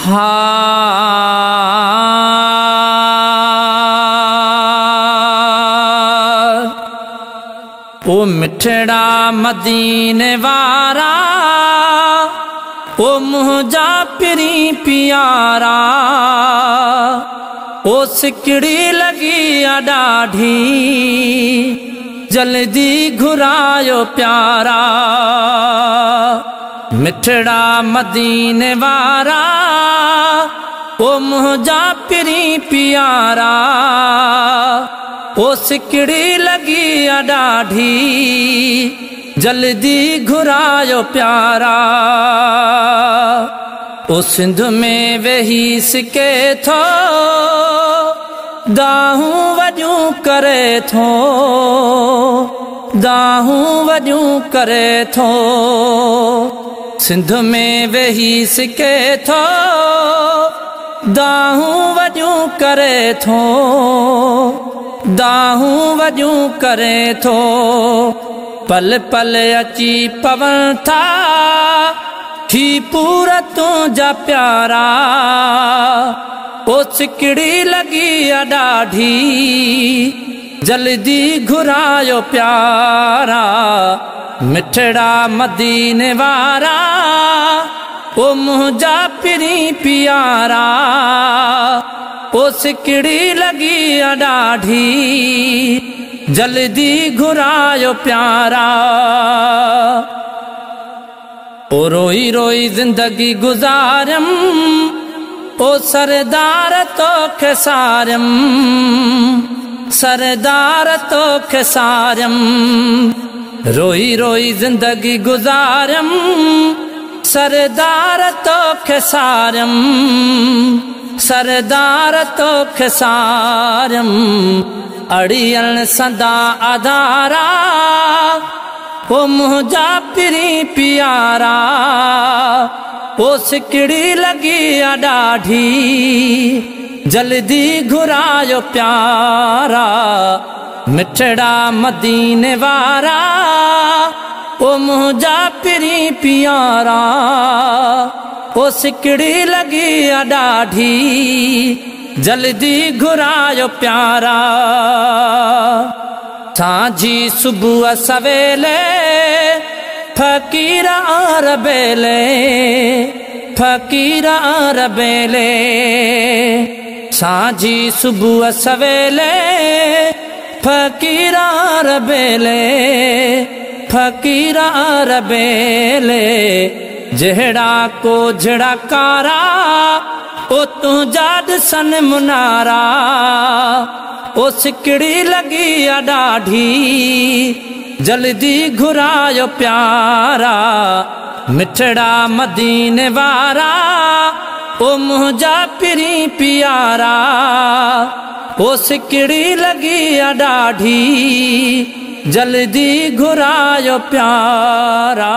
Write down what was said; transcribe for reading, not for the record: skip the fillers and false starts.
हा ओ मिठड़ा मदीने वारा ओ मुंहिंजा पिरी प्यारा ओ सिकड़ी लगी आ ॾाढी जल्दी घुरायो प्यारा मिठड़ा मदीने वारा ओ मुंहिंजा पिरी प्यारा ओ सिकड़ी लगी आ ॾाढी जल्दी घुरायो प्यारा ओ सिंध में वेही सिके थो दाहूं वॾियूं करे थो दाहूं वॾियूं करे थो सिंध में वेही सिके थो दाहूं वॾियूं करे थो दाहूं वॾियूं करे थो पल पल अची पवन था थी पूरतूं जा प्यारा ओ सिकड़ी लगी आ ॾाढी जल्दी घुरायो प्यारा मिठड़ा मदीने वारा ओ मुंहिंजा पिरी प्यारा ओ सिकड़ी लगी आ ॾाढी जल्दी घुरायो प्यारा ओ रोई रोई जिंदगी गुजारम ओ सरदार तो खेसारम सरदार तो खेसारम रोई रोई जिंदगी गुजारम सरदार तो खेसारम सरदार तो खेसारम अड़ियल सदा आधारा ओ मुंहिंजा पिरी प्यारा ओ सिकड़ी लगी आ ॾाढी जल्दी घुरायो प्यारा मिठड़ा मदीने वारा ओ मुंहिंजा पिरी प्यारा ओ सिकड़ी लगी आ ॾाढी जल्दी घुरायो प्यारा सांझी सुबह सवेले फकीर आर बेले फकीर आर बेले सांझी सुबह सवेले फकीर आर बेले फकीर आर बेले जहिड़ा को जड़ा कारा ओ तुंहिंजा ॾिसन मुनारा ओ सिकड़ी लगी आ ॾाढी जल्दी घुरायो प्यारा मिठड़ा मदीने वारा ओ मुंहिंजा पिरी प्यारा ओ सिकड़ी लगी आ ॾाढी जल्दी घुरायो प्यारा।